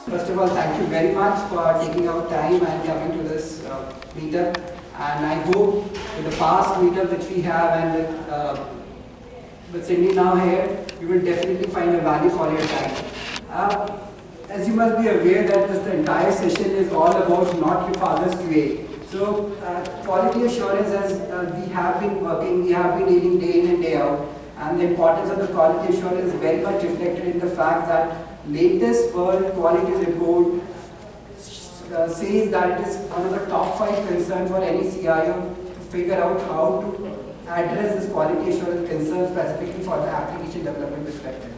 First of all, thank you very much for taking out time and coming to this meetup. And I hope with the past meetup which we have and with Cindy now here, you will definitely find a value for your time. As you must be aware that the entire session is all about not your father's QA. So quality assurance, as we have been working, we have been dealing day in and day out, and the importance of the quality assurance is very much reflected in the fact that latest World Quality Report says that it is one of the top 5 concerns for any CIO to figure out how to address this quality assurance concern specifically for the application development perspective.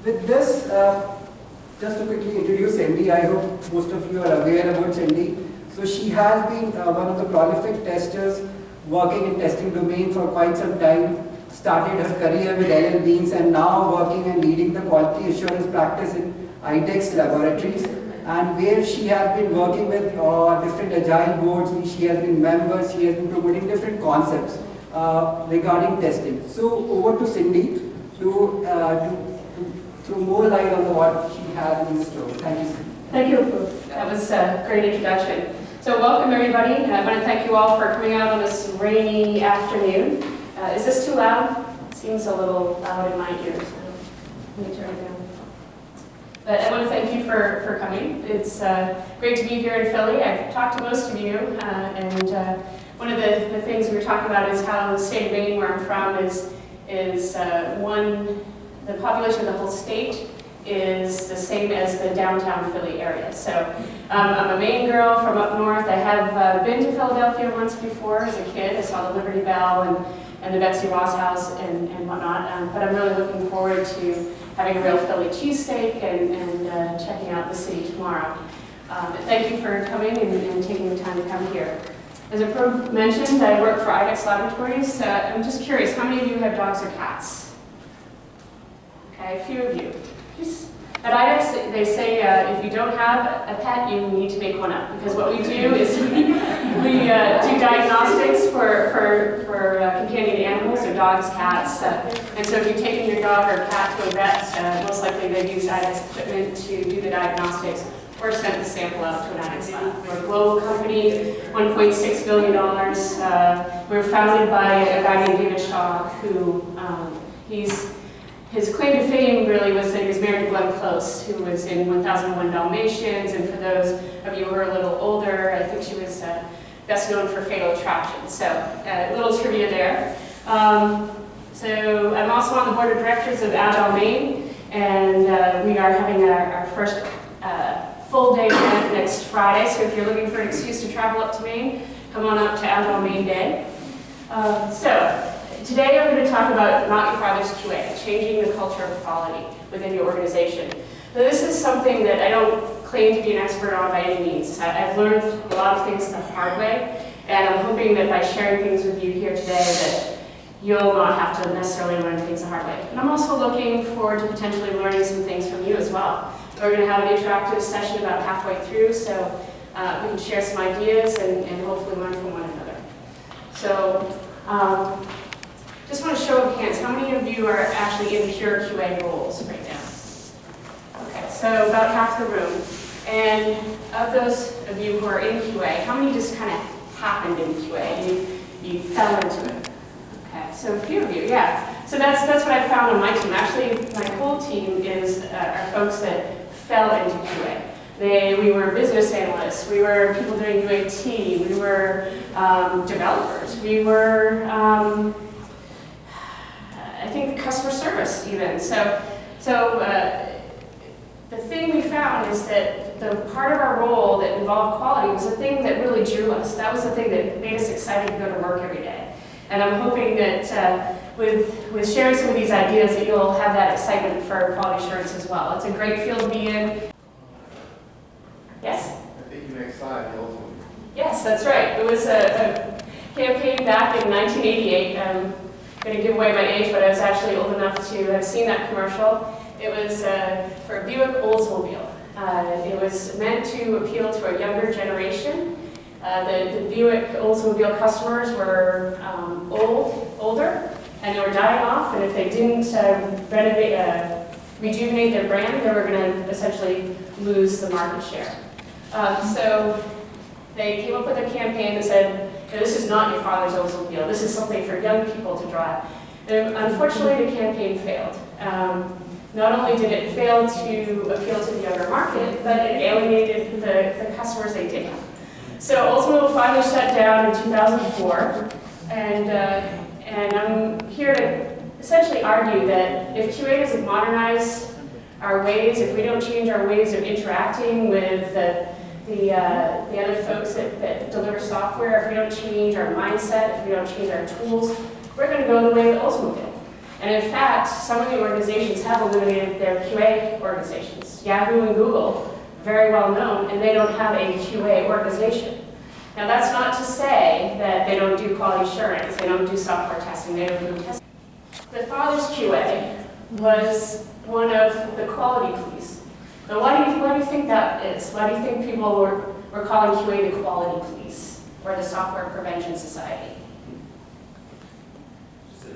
With this, just to quickly introduce Cindy, I hope most of you are aware about Cindy. So she has been one of the prolific testers working in testing domain for quite some time. Started her career with LL Beans and now working and leading the quality assurance practice in IDEX laboratories, and where she has been working with different agile boards. She has been members, she has been promoting different concepts regarding testing. So over to Cindy to throw more light on what she has in store. Thank you, Cindy. Thank you. That was a great introduction. So welcome everybody. I want to thank you all for coming out on this rainy afternoon. Is this too loud? It seems a little loud in my ears. Let me turn it down. But I want to thank you for coming. It's great to be here in Philly. I've talked to most of you, and one of the things we were talking about is how the state of Maine, where I'm from, is the population of the whole state is the same as the downtown Philly area. So I'm a Maine girl from up north. I have been to Philadelphia once before as a kid. I saw the Liberty Bell and the Betsy Ross House and whatnot. But I'm really looking forward to having a real Philly cheesesteak and checking out the city tomorrow. Thank you for coming and taking the time to come here. As Apurv mentioned, I work for IDEX Laboratories. I'm just curious, how many of you have dogs or cats? Okay, a few of you. At IDEX, they say if you don't have a pet, you need to make one up. Because what we do is we do diagnostics for companion animals, so dogs, cats. And so if you've taken your dog or cat to a vet, most likely they've used IDEX equipment to do the diagnostics or sent the sample out to an IDEX lab. We're a global company, $1.6 billion. We were founded by a guy named David Shaw, who his claim to fame really was that he was married to Glenn Close, who was in 1001 Dalmatians, and for those of you who are a little older, I think she was best known for Fatal Attraction. So a little trivia there. So I'm also on the board of directors of Agile Maine, and we are having our first full day event next Friday. So if you're looking for an excuse to travel up to Maine, come on up to Agile Maine Day. Today I'm going to talk about Not Your Father's QA, changing the culture of quality within your organization. Now, this is something that I don't claim to be an expert on by any means. I've learned a lot of things the hard way, and I'm hoping that by sharing things with you here today that you'll not have to necessarily learn things the hard way. And I'm also looking forward to potentially learning some things from you as well. We're going to have an interactive session about halfway through, so we can share some ideas and hopefully learn from one another. So, just want to show of hands, how many of you are actually in pure QA roles right now? Okay, so about half the room. And of those of you who are in QA, how many just kind of happened in QA? You fell into it. Okay, so a few of you, yeah. So that's what I found on my team. Actually, my whole team are folks that fell into QA. We were business analysts, we were people doing UAT, we were developers, we were I think customer service even. So the thing we found is that the part of our role that involved quality was the thing that really drew us. That was the thing that made us excited to go to work every day. And I'm hoping that with sharing some of these ideas that you'll have that excitement for quality assurance as well. It's a great field to be in. Yes? I think you next slide, the ultimate. Yes, that's right. It was a campaign back in 1988. I'm going to give away my age, but I was actually old enough to have seen that commercial. It was for Buick Oldsmobile. It was meant to appeal to a younger generation. The Buick Oldsmobile customers were older, and they were dying off, and if they didn't rejuvenate their brand, they were going to essentially lose the market share. So they came up with a campaign that said, this is not your father's Oldsmobile, this is something for young people to drive. And unfortunately, the campaign failed. Not only did it fail to appeal to the younger market, but it alienated the customers they did have. So Oldsmobile finally shut down in 2004, and I'm here to essentially argue that if QA doesn't modernize our ways, if we don't change our ways of interacting with the other folks that deliver software, if we don't change our mindset, if we don't change our tools, we're going to go the way of Oldsmobile. And in fact, some of the organizations have eliminated their QA organizations. Yahoo and Google, very well known, and they don't have a QA organization. Now that's not to say that they don't do quality assurance, they don't do software testing, they don't do testing. The father's QA was one of the quality police. Now why do you think that is? Why do you think people were calling QA the quality police, or the Software Prevention Society?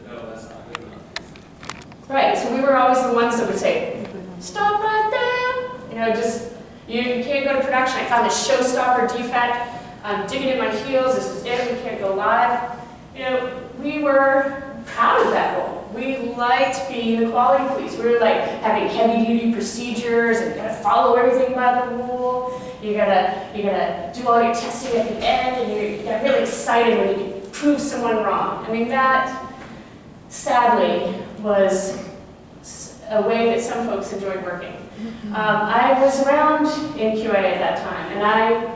No, that's not good enough. Right, so we were always the ones that would say, stop right there. You know, just, you can't go to production. I found a showstopper defect. I'm digging in my heels. This is it. We can't go live. You know, we were proud of that role. We liked being the quality police. We were like having heavy-duty procedures and you gotta follow everything by the rule. You gotta do all your testing at the end, and you get really excited when you can prove someone wrong. I mean, that sadly was a way that some folks enjoyed working. I was around in QA at that time, and I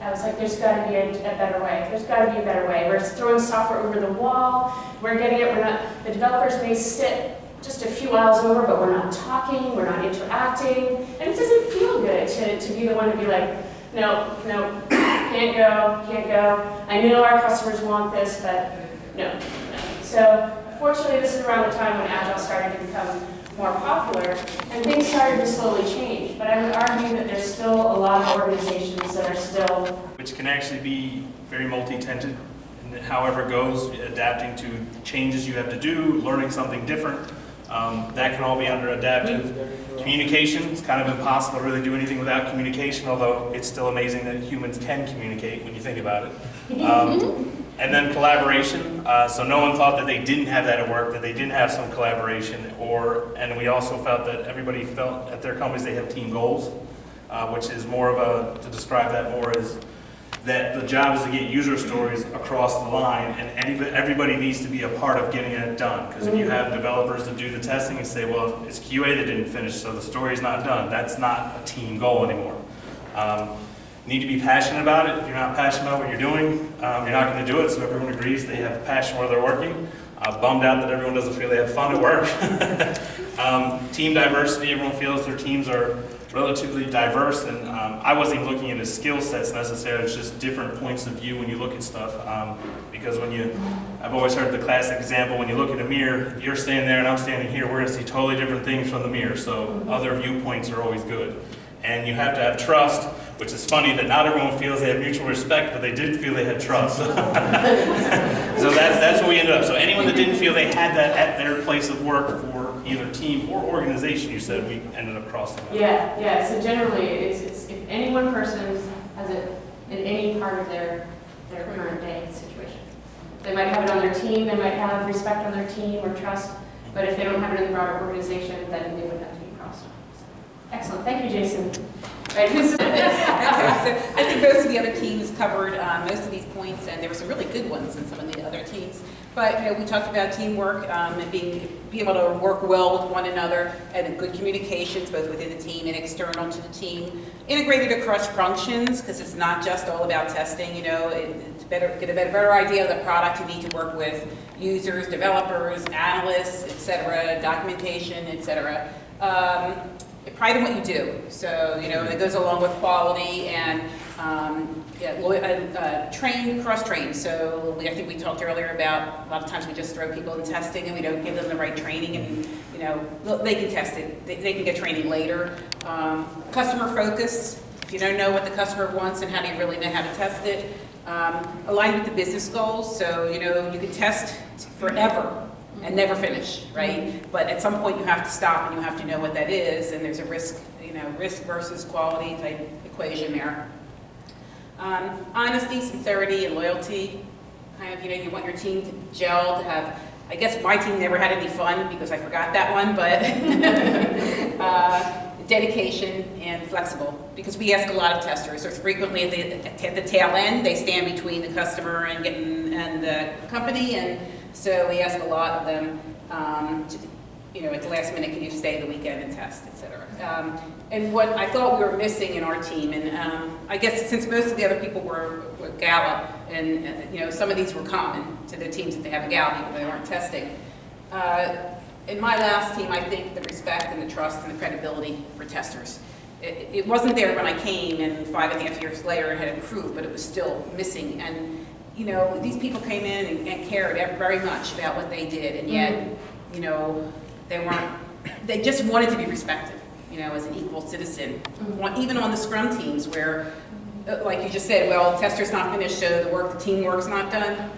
was like, there's got to be a better way. There's got to be a better way. We're just throwing software over the wall. We're getting it. The developers may sit just a few aisles over, but we're not talking. We're not interacting, and it doesn't feel good to be the one to be like, no, can't go. I know our customers want this, but no. So fortunately, this is around the time when Agile started to become more popular, and things started to slowly change. But I would argue that there's still a lot of organizations that are still... Which can actually be very multi-tenanted, and however it goes, adapting to changes you have to do, learning something different. That can all be under adaptive. Communication, it's kind of impossible to really do anything without communication, although it's still amazing that humans can communicate when you think about it. And then collaboration. So no one thought that they didn't have that at work, that they didn't have some collaboration, and we also felt that everybody felt at their companies they have team goals, which is more of to describe that more as that the job is to get user stories across the line, and everybody needs to be a part of getting it done. Because if you have developers that do the testing and say, well, it's QA that didn't finish, so the story's not done, that's not a team goal anymore. Need to be passionate about it. If you're not passionate about what you're doing, you're not going to do it, so everyone agrees they have passion where they're working. Bummed out that everyone doesn't feel they have fun at work. Team diversity, everyone feels their teams are relatively diverse, and I wasn't even looking into skill sets necessarily, it's just different points of view when you look at stuff. Because I've always heard the classic example, when you look at a mirror, you're standing there and I'm standing here, we're going to see totally different things from the mirror, so other viewpoints are always good. And you have to have trust, which is funny that not everyone feels they have mutual respect, but they did feel they had trust. So that's what we ended up. So anyone that didn't feel they had that at their place of work for either team or organization, you said, we ended up crossing that. Yeah. So generally, it's if any one person has it in any part of their current day situation. They might have it on their team, they might have respect on their team or trust, but if they don't have it in the broader organization, then they would have to be crossed. Excellent. Thank you, Jason. Right, Okay, so I think most of the other teams covered most of these points, and there were some really good ones in some of the other teams. But we talked about teamwork and being able to work well with one another, and good communications both within the team and external to the team. Integrated across functions, because it's not just all about testing. It's better get a better idea of the product. You need to work with users, developers, analysts, etc., documentation, etc. Pride in what you do. So, that goes along with quality and cross-train. So I think we talked earlier about a lot of times we just throw people in testing and we don't give them the right training, and they can test it. They can get training later. Customer focus. If you don't know what the customer wants, and how do you really know how to test it? Aligned with the business goals. So, you can test forever. and never finish, right? But at some point you have to stop and you have to know what that is, and there's a risk, risk versus quality type equation there. Honesty, sincerity, and loyalty. Kind of, you want your team to gel, to have, I guess my team never had any fun because I forgot that one, but dedication and flexible, because we ask a lot of testers. So frequently at the tail end, they stand between the customer and the company, and so we ask a lot of them, at the last minute, can you stay the weekend and test, et cetera. And what I thought we were missing in our team, and I guess since most of the other people were Gallop, and some of these were common to the teams that they have a Gallop, even though they weren't testing. In my last team, I think the respect and the trust and the credibility for testers. It wasn't there when I came, and 5.5 years later it had improved, but it was still missing. And these people came in and cared very much about what they did, and yet, they just wanted to be respected, as an equal citizen. Even on the Scrum teams where, like you just said, well, tester's not finished, so the teamwork's not done.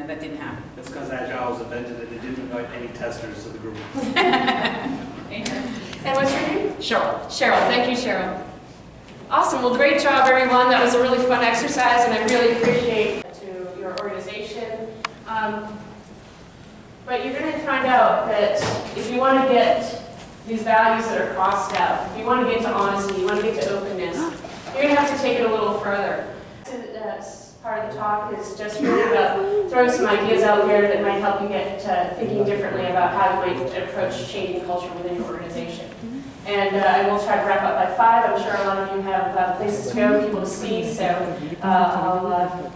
That didn't happen. That's because Agile was invented and it didn't invite any testers to the group. And what's your name? Cheryl. Cheryl, thank you, Cheryl. Awesome, well, great job, everyone. That was a really fun exercise, and I really appreciate to your organization. But you're going to find out that if you want to get these values that are crossed out, if you want to get to honesty, you want to get to openness, you're going to have to take it a little further. Part of the talk is just really about throwing some ideas out there that might help you get thinking differently about how you might approach changing culture within your organization. And I will try to wrap up by 5. I'm sure a lot of you have places to go, people to see, so I'll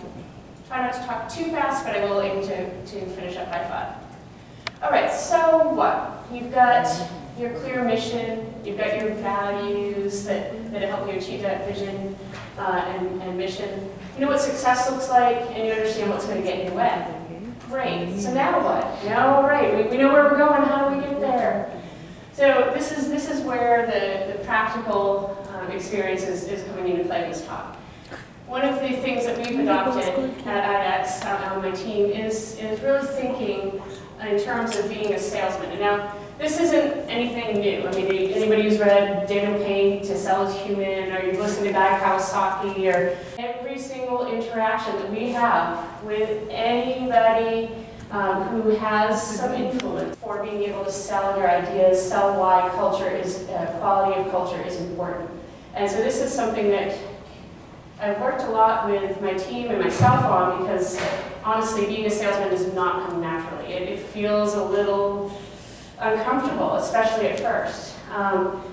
try not to talk too fast, but I will aim to finish up by 5. All right, so what? You've got your clear mission, you've got your values that help you achieve that vision and mission. You know what success looks like, and you understand what's going to get in your way. Great. So now what? All right. We know where we're going. How do we get there? So this is where the practical experience is coming into play in this talk. One of the things that we've adopted at IDEX on my team is really thinking in terms of being a salesman. And now, this isn't anything new. I mean, anybody who's read Daniel Payne, To Sell is Human, or you've listened to Guy Kawasaki, or every single interaction that we have with anybody who has some influence for being able to sell your ideas, sell why quality of culture is important. And so this is something that I've worked a lot with my team and myself on, because honestly, being a salesman does not come naturally. It feels a little uncomfortable, especially at first.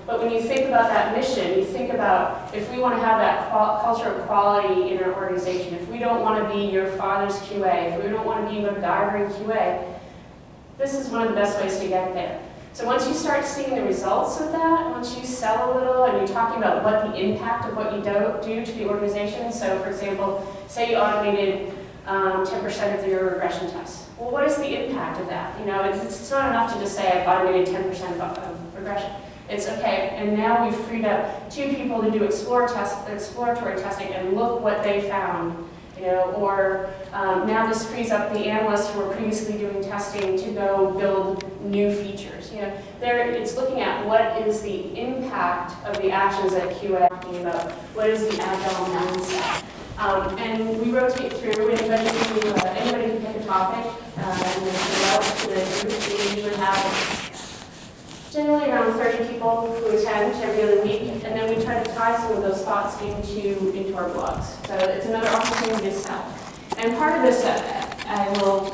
But when you think about that mission, you think about if we want to have that culture of quality in our organization, if we don't want to be your father's QA, if we don't want to be MacGyver in QA, this is one of the best ways to get there. So once you start seeing the results of that, once you sell a little and you're talking about what the impact of what you do to the organization, so for example, say you automated 10% of your regression tests. Well, what is the impact of that? It's not enough to just say I've automated 10% of regression. It's okay, and now we've freed up 2 people to do exploratory testing and look what they found. Or now this frees up the analysts who were previously doing testing to go build new features. It's looking at what is the impact of the actions that QA is talking about. What is the agile mindset? And we rotate through. Anybody can pick a topic and then go out to the group. We usually have generally around 30 people who attend every other week, and then we try to tie some of those thoughts into our blogs. So it's another opportunity to sell. And part of this, I will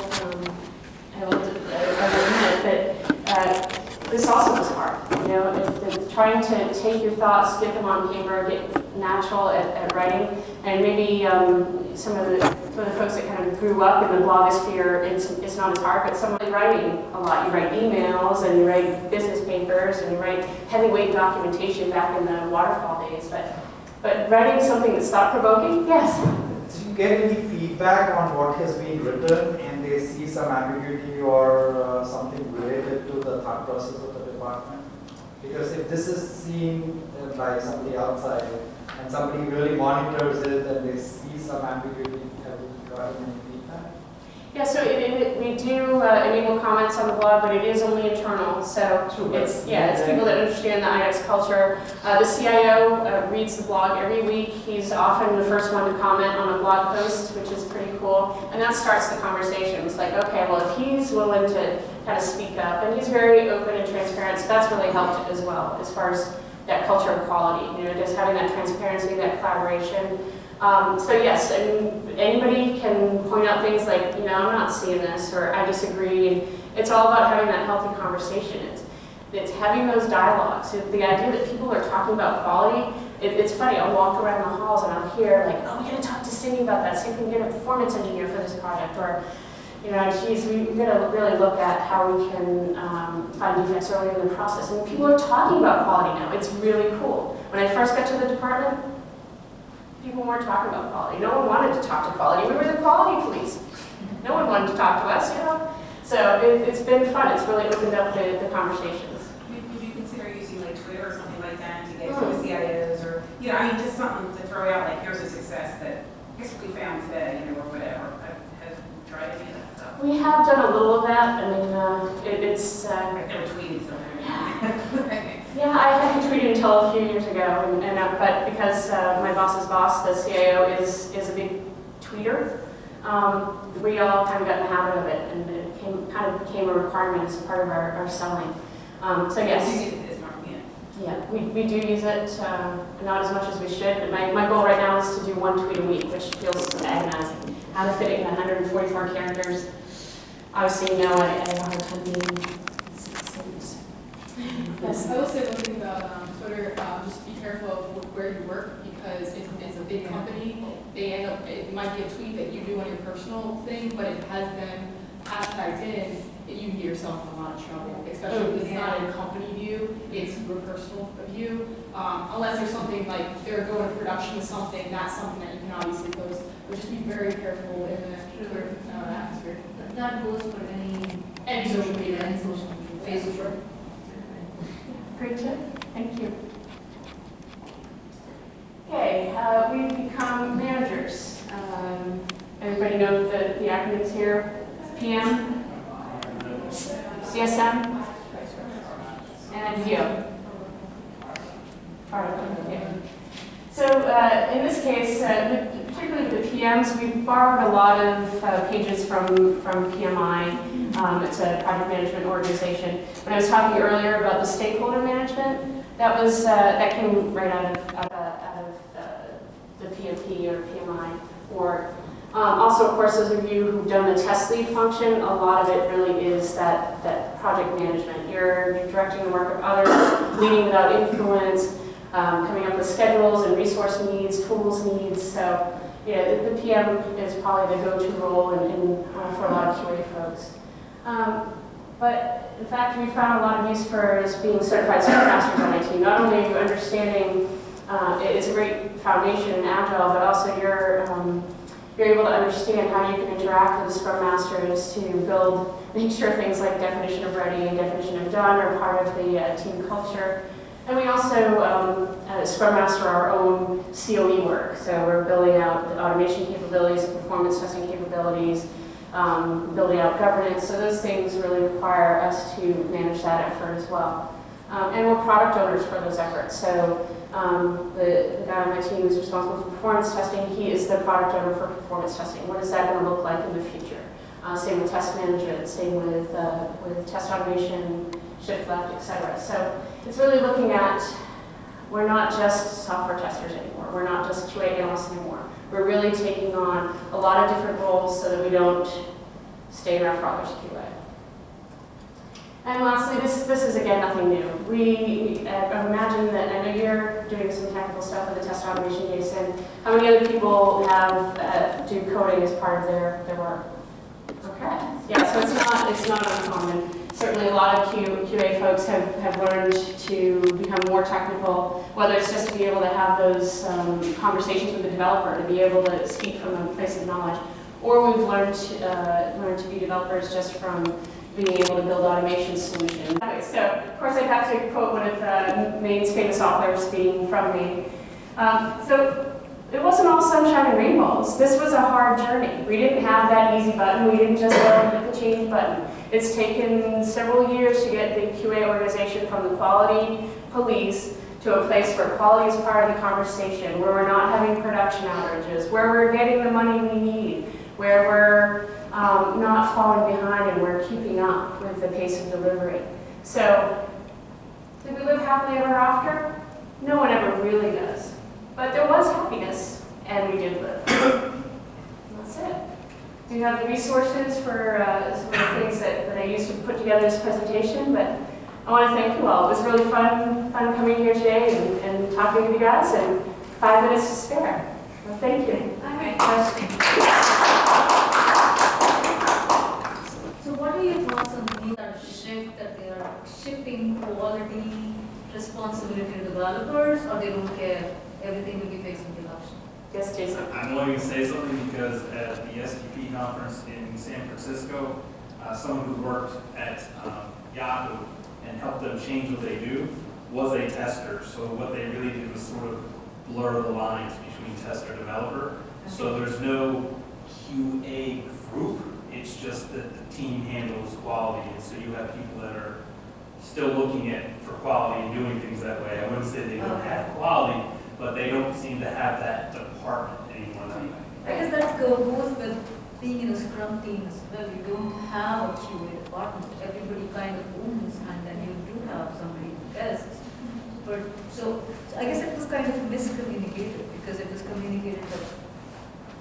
admit that this also is hard. Trying to take your thoughts, get them on paper, get natural at writing, and maybe some of the folks that kind of grew up in the blogosphere, it's not as hard, but someone writing a lot. You write emails, and you write business papers, and you write heavyweight documentation back in the waterfall days, but writing something that's thought-provoking, yes. Do you get any feedback on what has been written, and they see some ambiguity or something related to the thought process of the department? Because if this is seen by somebody outside, and somebody really monitors it, and they see some ambiguity, have you gotten any feedback? Yeah, so it we do enable comments on the blog, but it is only internal, so it's people that understand the IX culture. The CIO reads the blog every week. He's often the first one to comment on a blog post, which is pretty cool, and that starts the conversation. It's like, okay, well, if he's willing to kind of speak up, and he's very open and transparent, so that's really helped as well, as far as that culture of quality, just having that transparency, that collaboration. So yes, and anybody can point out things like, I'm not seeing this, or I disagree. And it's all about having that healthy conversation. It's having those dialogues. So the idea that people are talking about quality, it's funny. I'll walk around the halls and I'll hear like, oh, we got to talk to Cindy about that. See if we can get a performance engineer for this project, or geez, we've got to really look at how we can find defects earlier in the process. And people are talking about quality now. It's really cool. When I first got to the department, people weren't talking about quality. No one wanted to talk to quality. We were the quality police. No one wanted to talk to us, So it's been fun. It's really opened up the conversations. Would you consider using like Twitter or something like that to get to the CIOs, or just something to throw out like, here's a success that guess we found today, or whatever. Have you tried any of that stuff? We have done a little of that. I mean, it's. I've never tweeted something. Yeah, I hadn't tweeted until a few years ago, but because my boss's boss, the CIO, is a big tweeter, we all kind of got in the habit of it, and it kind of became a requirement as part of our selling. So yes. Yeah, we do use it, not as much as we should. My goal right now is to do 1 tweet a week, which feels agonizing. How to fit it in 144 characters. Obviously, I don't have time to. Yes, I will say one thing about Twitter, just be careful of where you work, because if it's a big company, it might be a tweet that you do on your personal thing, but it has them hashtagged in, you get yourself in a lot of trouble, especially if it's not a company view, it's your personal view. Unless there's something like they're going to production with something, that's something that you can obviously post, but just be very careful in the Twitter atmosphere. That goes for any social media. and social media. Facebook. Great tip. Thank you. Okay, we've become managers. Everybody know the acronyms here? PM, CSM, and VO. So in this case, particularly with the PMs, we've borrowed a lot of pages from PMI. It's a project management organization. When I was talking earlier about the stakeholder management, that came right out of the PMP or PMI org. Also, of course, those of you who've done the test lead function, a lot of it really is that project management. You're directing the work of others, leading without influence, coming up with schedules and resource needs, tools needs. So, the PM is probably the go-to role for a lot of QA folks. But in fact, we found a lot of use for just being certified Scrum Masters on my team. Not only are you understanding, it's a great foundation in Agile, but also you're able to understand how you can interact with the Scrum Masters to make sure things like definition of ready and definition of done are part of the team culture. And we also Scrum Master our own COE work. So we're building out the automation capabilities, performance testing capabilities, building out governance. So those things really require us to manage that effort as well. And we're product owners for those efforts. So the guy on my team who's responsible for performance testing, he is the product owner for performance testing. What is that going to look like in the future? Same with test management, same with test automation, shift left, etc. So it's really looking at, we're not just software testers anymore. We're not just QA analysts anymore. We're really taking on a lot of different roles so that we don't stay in our father's QA. And lastly, this is again nothing new. We imagine that, I know you're doing some technical stuff with the test automation, Jason. How many other people do coding as part of their work? Okay. Yeah, so it's not uncommon. Certainly a lot of QA folks have learned to become more technical, whether it's just to be able to have those conversations with the developer, to be able to speak from a place of knowledge, or we've learned to be developers just from being able to build automation solutions. So, of course, I have to quote one of Maine's famous authors, being from Maine. So it wasn't all sunshine and rainbows. This was a hard journey. We didn't have that easy button. We didn't just go and hit the change button. It's taken several years to get the QA organization from the quality police to a place where quality is part of the conversation, where we're not having production outages, where we're getting the money we need, where we're not falling behind and we're keeping up with the pace of delivery. So, did we live happily ever after? No one ever really does. But there was happiness, and we did live. That's it. Do you have the resources for some of the things that I used to put together this presentation? But I want to thank you all. It was really fun coming here today and talking with you guys, and 5 minutes to spare. Well, thank you. Okay. Questions? So what are your thoughts on the shift that they are shifting quality responsibility to developers, or they don't care, everything will be fixed in production? Yes, Jason. I'm only going to say something because at the STP conference in San Francisco, someone who worked at Yahoo and helped them change what they do was a tester. So what they really did was sort of blur the lines between tester and developer. So there's no QA group. It's just that the team handles quality. And so you have people that are still looking for quality and doing things that way. I wouldn't say they don't have quality, but they don't seem to have that department anymore. I guess that goes with being in a Scrum team as well. You don't have a QA department. Everybody kind of owns, and then you do have somebody who tests. But so I guess it was kind of miscommunicated because it was communicated that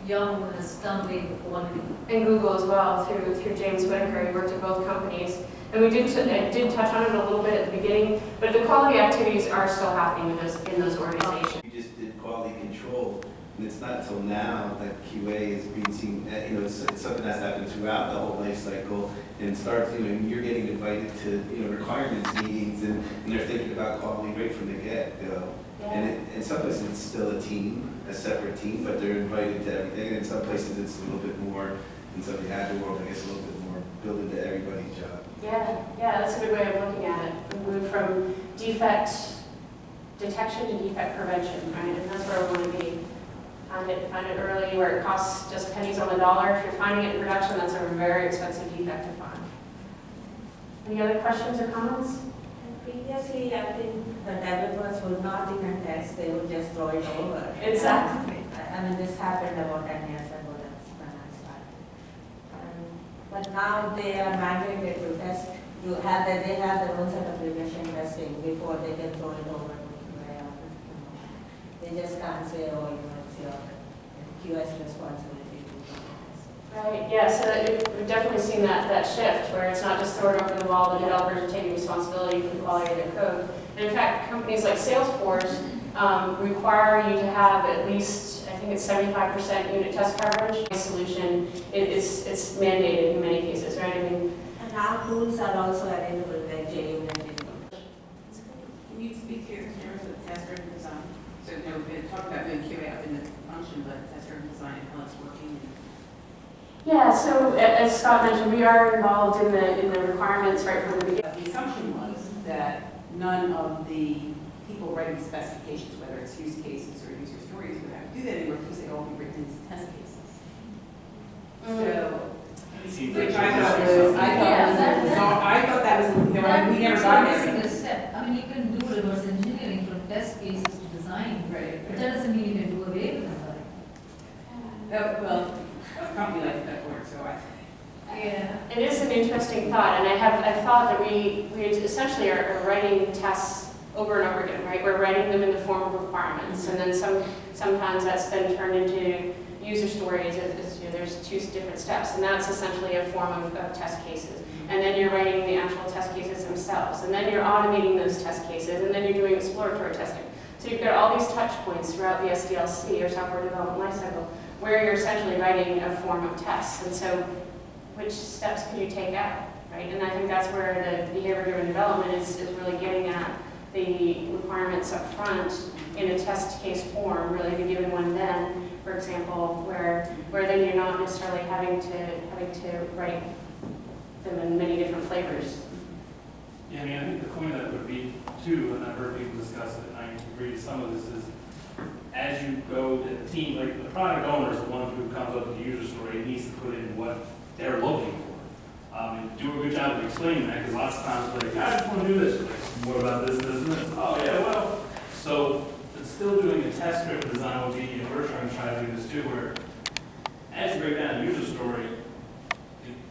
Yahoo has done away with quality. And Google as well, through James Whitaker. He worked at both companies. And we did touch on it a little bit at the beginning, but the quality activities are still happening in those organizations. We just did quality control, and it's not until now that QA is being seen, it's something that's happened throughout the whole life cycle, and starts, you're getting invited to, requirements meetings, and they're thinking about quality right from the get-go. Yeah. And in some places it's still a team, a separate team, but they're invited to everything, and in some places it's a little bit more, in some of the agile world, I guess a little bit more built into everybody's job. Yeah, that's a good way of looking at it. We move from defect detection to defect prevention, right? And that's where we want to be. Find it early where it costs just pennies on the dollar. If you're finding it in production, that's a very expensive defect to find. Any other questions or comments? Previously, I think the developers would not even test, they would just throw it over. Exactly. I mean, this happened about 10 years ago, that's when I started. But now they are mandated to test, they have their own set of regression testing before they can throw it over to QA. They just can't say, oh, it's your QS responsibility to test. Right, yeah, so we've definitely seen that shift where it's not just thrown over the wall, the developers are taking responsibility for the quality of their code. And in fact, companies like Salesforce require you to have at least, I think it's 75% unit test coverage. Solution, it's mandated in many cases, right? I mean, And our tools are also available like JUnit. Can you speak to your experience with test-driven design? So, we talked about doing QA up in the function, but test-driven design and how it's working. yeah, so as Scott mentioned, we are involved in the requirements right from the beginning. The assumption was that none of the people writing specifications, whether it's use cases or user stories, would have to do that anymore because they all be written as test cases. So, which I thought that was, we never got there. That's a step. I mean, you can do reverse engineering from test cases to design, Right. but that doesn't mean you can do away with design. Well, a company like that works, so Yeah. It is an interesting thought, and I've thought that we essentially are writing tests over and over again, right? We're writing them in the form of requirements, and then sometimes that's then turned into user stories. There's two different steps, and that's essentially a form of test cases. And then you're writing the actual test cases themselves, and then you're automating those test cases, and then you're doing exploratory testing. So you've got all these touch points throughout the SDLC, or software development lifecycle, where you're essentially writing a form of tests. And so which steps can you take out, right? And I think that's where the behavior-driven development is really getting at the requirements up front in a test case form, really the given one then, for example, where then you're not necessarily having to write them in many different flavors. Yeah, I mean, I think the point that would be too, and I've heard people discuss it, and I agree with some of this, is as you go, the team, like the product owner is the one who comes up with the user story, and needs to put in what they're looking for. And do a good job of explaining that, because lots of times, like, I just want to do this. Like, what about this, this, and this? Oh, yeah, well. So, it's still doing a test-driven design would be, and we're trying to do this too, where as you break down the user story,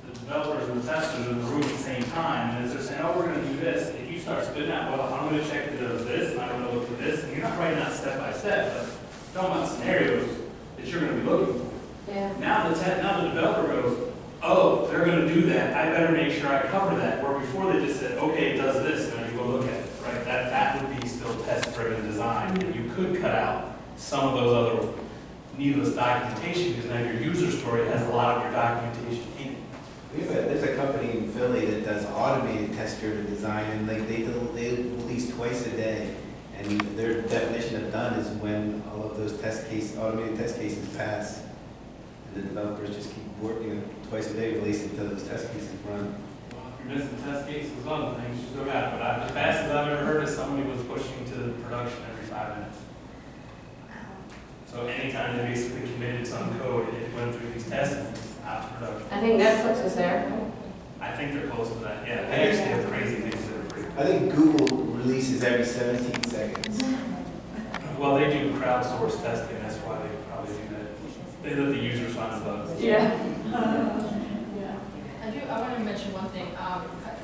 the developers and the testers are in the room at the same time, and as they're saying, oh, we're going to do this, if you start spitting out, well, I'm going to check if it does this, and I'm going to look for this, and you're not writing out step by step, but talking about scenarios that you're going to be looking for. Yeah. Now the developer goes, oh, they're going to do that, I better make sure I cover that, where before they just said, okay, it does this, and then you go look at it, right? That would be still test-driven design, and you could cut out some of those other needless documentation, because now your user story has a lot of your documentation in it. There's a company in Philly that does automated test-driven design, and like they release twice a day. And their definition of done is when all of those automated test cases pass, and the developers just keep working twice a day, releasing until those test cases run. Well, if you're missing test cases, other things, you still got it. But the fastest I've ever heard is somebody was pushing to production every 5 minutes. So anytime they basically committed some code, it went through these tests and out to production. I think Netflix is there. I think they're close to that, yeah. They actually have crazy things that are pretty. I think Google releases every 17 seconds. Well, they do crowdsourced testing, that's why they probably do that. They let the users find the bugs. Yeah. I want to mention one thing,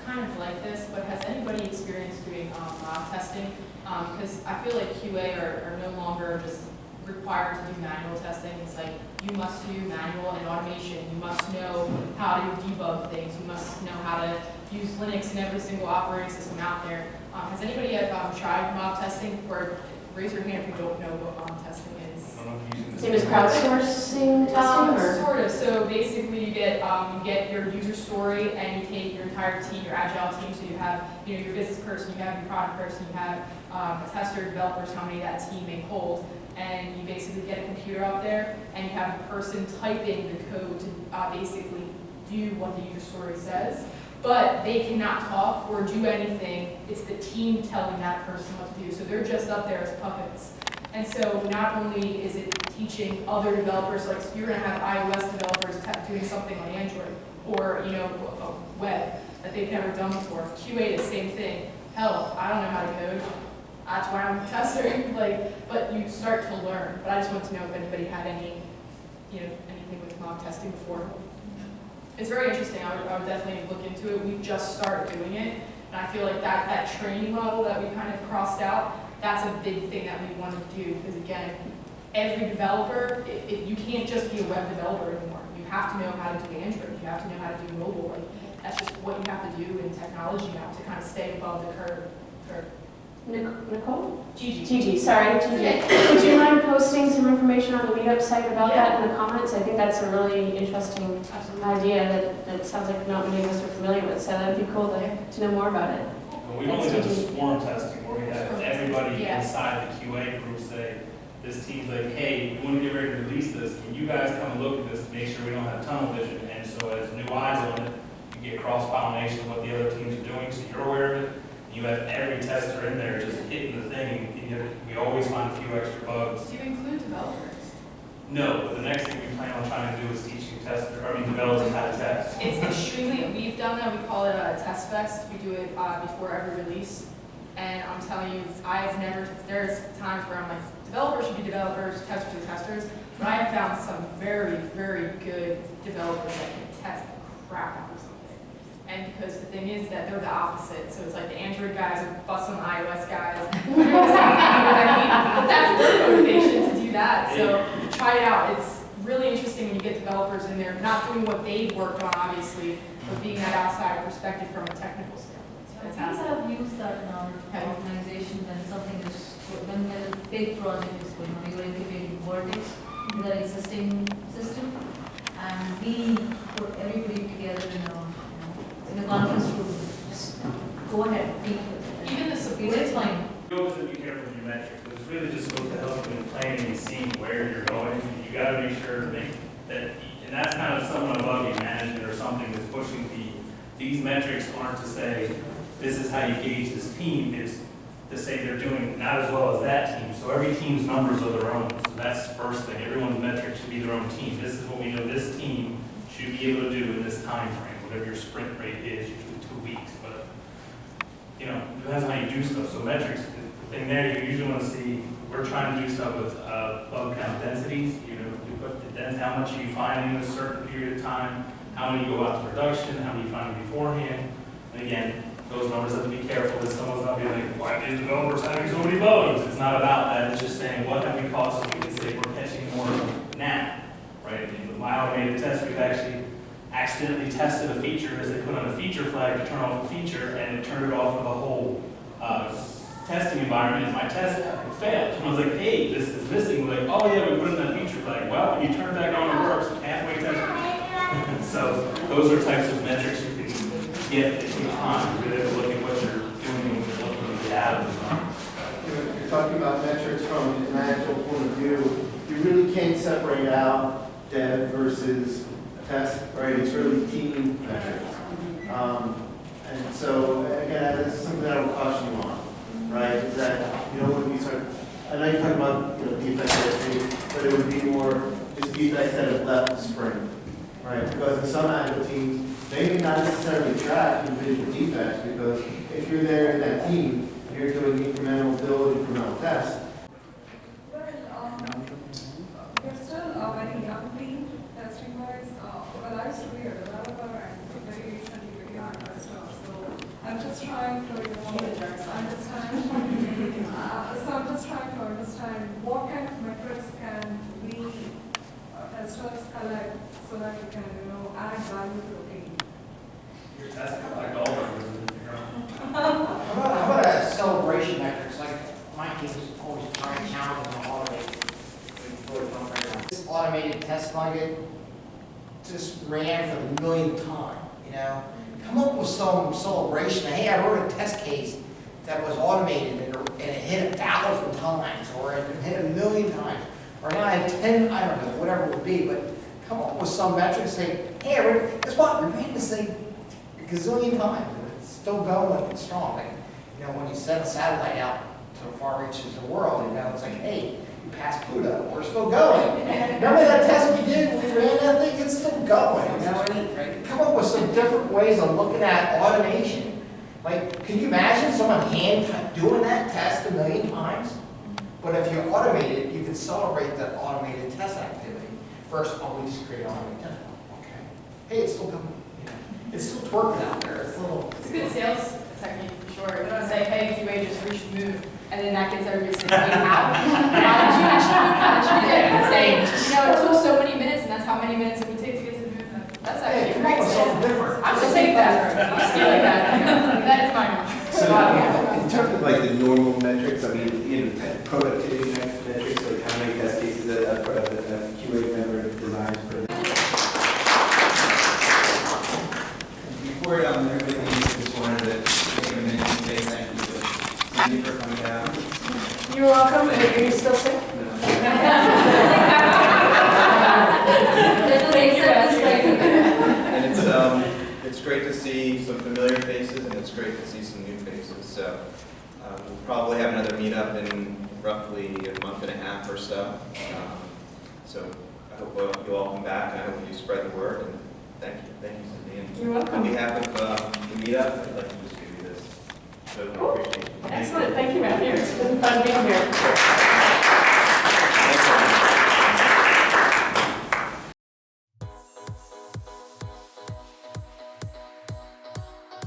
kind of like this, but has anybody experienced doing mock testing? Because I feel like QA are no longer just required to do manual testing. It's like, you must do manual and automation. You must know how to debug things. You must know how to use Linux in every single operating system out there. Has anybody tried mock testing? Or raise your hand if you don't know what mock testing is. I don't know if you're using this. Same as crowdsourcing testing, or? Sort of. So basically, you get your user story, and you take your entire team, your agile team. So you have, your business person, you have your product person, you have a tester, developers, how many that team may hold, and you basically get a computer up there, and you have the person typing the code to basically do what the user story says. But they cannot talk or do anything. It's the team telling that person what to do. So they're just up there as puppets. And so not only is it teaching other developers, like you're going to have iOS developers doing something on Android or a web that they've never done before. QA, the same thing. Hell, I don't know how to code. That's why I'm a tester. But you start to learn. But I just want to know if anybody had anything with mock testing before. It's very interesting. I would definitely look into it. We just started doing it, and I feel like that training model that we kind of crossed out, that's a big thing that we want to do, because again, every developer, you can't just be a web developer anymore. You have to know how to do Android. You have to know how to do mobile. That's just what you have to do in technology now to kind of stay above the curve. Nicole? Gigi. Sorry, Gigi. Okay. Would you mind posting some information on the Meetup site about that in the comments? I think that's a really interesting idea that sounds like not many of us are familiar with, so that'd be cool to know more about it. Well, we only did the swarm testing where we had everybody inside the QA group say, this team's like, hey, we want to get ready to release this. Can you guys come and look at this to make sure we don't have tunnel vision? And so as new eyes on it, you get cross-pollination of what the other teams are doing, so you're aware of it. You have every tester in there just hitting the thing, and we always find a few extra bugs. Do you include developers? No, but the next thing we plan on trying to do is teaching developers how to test. It's extremely, we've done that, we call it a test fest. We do it before every release. And I'm telling you, there's times where I'm like, developers should be developers, testers are testers. But I have found some very, very good developers that can test the crap out of something. And because the thing is that they're the opposite. So it's like the Android guys are busting the iOS guys. But that's their motivation to do that. So try it out. It's really interesting when you get developers in there, not doing what they've worked on, obviously, but being that outside perspective from a technical standpoint. Teams have used that in our organization when something is, when a big project is going on, you're integrating Vertex with our existing system, and we put everybody together in a conference room. Just go ahead, be with it. Even the support. It's fine. You always have to be careful with your metrics. It's really just supposed to help you in planning and seeing where you're going. You got to make sure to make that, and that's kind of someone above you, management or something that's pushing these metrics aren't to say, this is how you gauge this team. It's to say they're doing not as well as that team. So every team's numbers are their own. So that's the first thing. Everyone's metrics should be their own team. This is what we know this team should be able to do in this time frame, whatever your sprint rate is, usually 2 weeks. But, you know, it depends on how you do stuff. So metrics, the thing there, you usually want to see, we're trying to do stuff with bug count densities. You know, you put the how much are you finding in a certain period of time, how many go out to production, how many you find beforehand. And again, those numbers have to be careful that someone's not being like, why are these developers having so many bugs? It's not about that. It's just saying, what have we caught so we can say we're catching more now, right? In my automated test, we've actually accidentally tested a feature as they put on a feature flag to turn off a feature, and it turned it off for the whole testing environment. My test failed. And I was like, hey, this is missing. We're like, oh yeah, we put in that feature flag. Well, when you turn it back on, it works. Halfway testing. So those are types of metrics you can get at any time. You really look at what you're doing when you're looking at the data. You're talking about metrics from an agile point of view. You really can't separate out dev versus test, right? It's really team metrics. And so, again, this is something that I would caution you on, right? Is that, you know, when we start, I know you're talking about, you know, defects testing, but it would be more just defects that have left the sprint, right? Because in some agile teams, maybe not necessarily track individual defects, because if you're there in that team, and you're doing incremental build, incremental test. We're still very young team, testing-wise. Well, I used to be a developer and very recently became a tester. So I'm just trying to, understand. So I'm just trying to understand what kind of metrics can we testers collect so that we can, add value to the team. Your test collect all of them. How about a celebration metrics? Like my team's always trying to challenge and automate. This automated test nugget just ran for the millionth time, Come up with some celebration. Hey, I wrote a test case that was automated and it hit 1,000 times, or it hit 1,000,000 times, or now I had 10, I don't know, whatever it would be, but come up with some metrics, say, hey, guess what? We ran this thing a gazillion times, and it's still going and strong. Like, when you send a satellite out to the far reaches of the world, it's like, hey, you passed Pluto, we're still going. Remember that test we did when we ran that thing? It's still going. Come up with some different ways of looking at automation. Like, can you imagine someone doing that test 1,000,000 times? But if you automate it, you can celebrate that automated test activity. First, we just create automated test. Okay. Hey, it's still coming. It's still twerking out there. It's It's a good sales technique for sure. You don't say, hey, QA just reached the move, and then that gets everybody saying, hey, how did you actually do that? And saying, it took so many minutes, and that's how many minutes it would take to get to the move. That's actually come great up with something sales. different. I'm gonna take that. I'm stealing that. That is mine. So in terms of like the normal metrics, I mean, productivity metrics, like how many test cases a QA member designs per day. Before everybody leaves, just wanted to take a minute and say thank you to Cindy for coming down. You're welcome. Are you still sick? And it's great to see some familiar faces, and it's great to see some new faces. So we'll probably have another meetup in roughly a month and a half or so. So I hope you all come back, and I hope you spread the word. And thank you, Cindy. And You're welcome. on behalf of the meetup, I'd like to just give you this. So I appreciate it. Excellent. Thank you, Matthew. It's been fun being here.